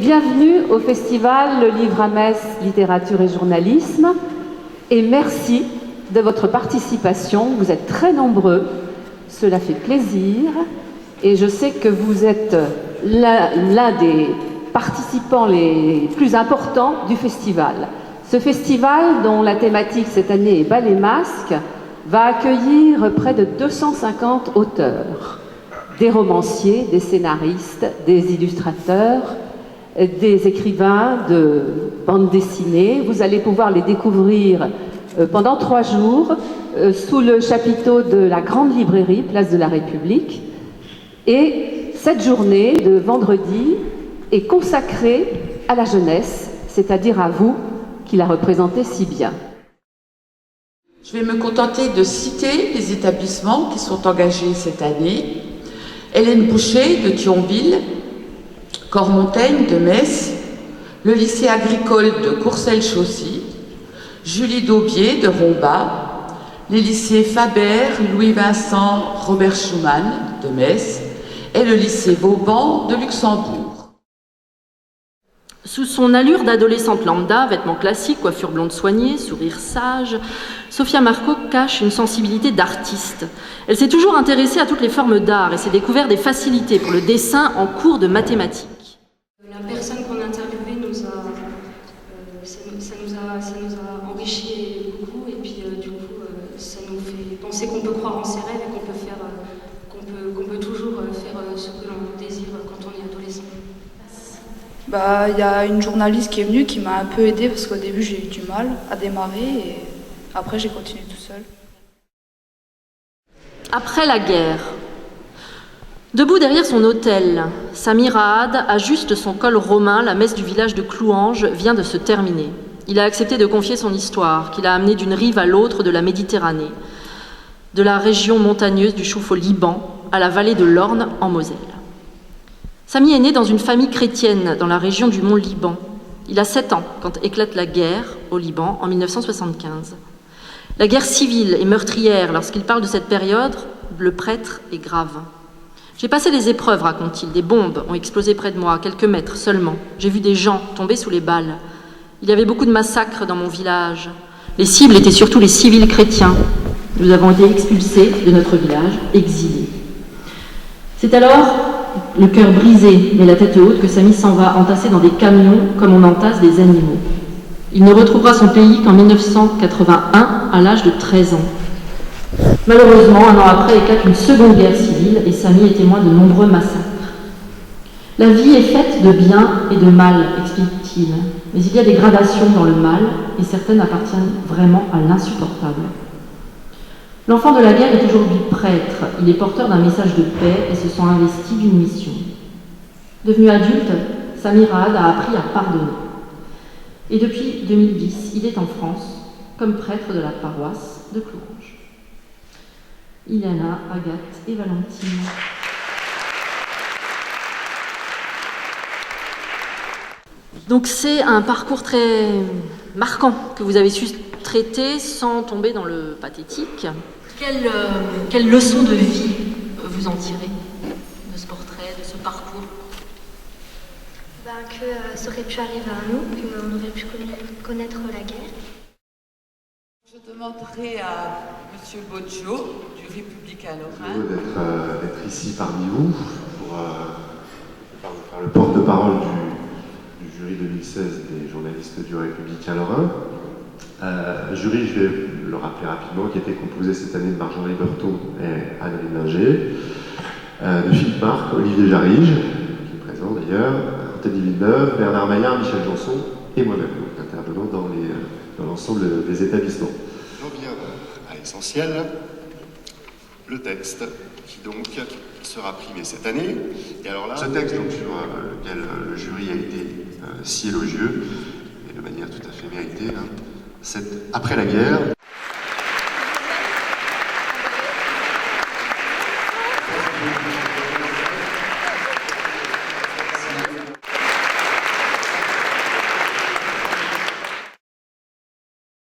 bienvenue au festival Le Livre à Metz, littérature et journalisme. Et merci de votre participation. Vous êtes très nombreux. Cela fait plaisir. Et je sais que vous êtes l'un des participants les plus importants du festival. Ce festival, dont la thématique cette année est Bal et Masques, va accueillir près de 250 auteurs, des romanciers, des scénaristes, des illustrateurs, des écrivains de bande dessinée. Vous allez pouvoir les découvrir pendant 3 jours sous le chapiteau de la Grande Librairie, place de la République. Et cette journée de vendredi est consacrée à la jeunesse, c'est-à-dire à vous qui la représentez si bien. Je vais me contenter de citer les établissements qui sont engagés cette année. Hélène Boucher de Thionville, Cormontaigne de Metz, le lycée agricole de Courcelles-Chaussy, Julie Daubier de Rombat, les lycées Faber, Louis-Vincent, Robert Schumann de Metz et le lycée Vauban de Luxembourg. Sous son allure d'adolescente lambda, vêtements classiques, coiffure blonde soignée, sourire sage, Sophia Marco cache une sensibilité d'artiste. Elle s'est toujours intéressée à toutes les formes d'art et s'est découvert des facilités pour le dessin en cours de mathématiques. La personne qu'on a interviewée ça nous a enrichi beaucoup et puis du coup ça nous fait penser qu'on peut croire en ses rêves et qu'on peut toujours faire ce que l'on désire quand on est adolescent. Il y a une journaliste qui est venue qui m'a un peu aidée parce qu'au début j'ai eu du mal à démarrer et après j'ai continué tout seul. Après la guerre. Debout derrière son hôtel, Sami Raad ajuste son col romain. La messe du village de Clouange vient de se terminer. Il a accepté de confier son histoire, qu'il a amenée d'une rive à l'autre de la Méditerranée, de la région montagneuse du Chouf au Liban à la vallée de l'Orne en Moselle. Sami est né dans une famille chrétienne dans la région du Mont Liban. Il a 7 ans quand éclate la guerre au Liban en 1975. La guerre civile est meurtrière. Lorsqu'il parle de cette période, le prêtre est grave. J'ai passé les épreuves, raconte-t-il. Des bombes ont explosé près de moi, à quelques mètres seulement. J'ai vu des gens tomber sous les balles. Il y avait beaucoup de massacres dans mon village. Les cibles étaient surtout les civils chrétiens. Nous avons été expulsés de notre village, exilés. C'est alors, le cœur brisé, mais la tête haute, que Sami s'en va entassé dans des camions comme on entasse des animaux. Il ne retrouvera son pays qu'en 1981, à l'âge de 13 ans. Malheureusement, 1 an après éclate une seconde guerre civile et Sami est témoin de nombreux massacres. La vie est faite de bien et de mal, explique-t-il, mais il y a des gradations dans le mal et certaines appartiennent vraiment à l'insupportable. L'enfant de la guerre est aujourd'hui prêtre. Il est porteur d'un message de paix et se sent investi d'une mission. Devenu adulte, Sami Raad a appris à pardonner. Et depuis 2010, il est en France comme prêtre de la paroisse de Clouange. Iliana, Agathe et Valentine. Donc c'est un parcours très marquant que vous avez su traiter sans tomber dans le pathétique. Quelle leçon de vie vous en tirez de ce portrait, de ce parcours? Que ça aurait pu arriver à nous, qu'on aurait pu connaître la guerre. Je demanderai à M. Boggio, du Républicain Lorrain, d'être ici parmi vous pour faire le porte-parole du jury 2016 des journalistes du Républicain Lorrain. Le jury, je vais le rappeler rapidement, qui était composé cette année de Marjorie Berthaud et Anne Riblinger, de Philippe Marc, Olivier Jarige, qui est présent d'ailleurs, Anthony Villeneuve, Bernard Maillard, Michel Janson et moi-même, intervenant dans l'ensemble des établissements. J'en viens à l'essentiel, le texte qui donc sera primé cette année. Et alors là, ce texte donc, sur lequel le jury a été si élogieux, et de manière tout à fait méritée, c'est Après la guerre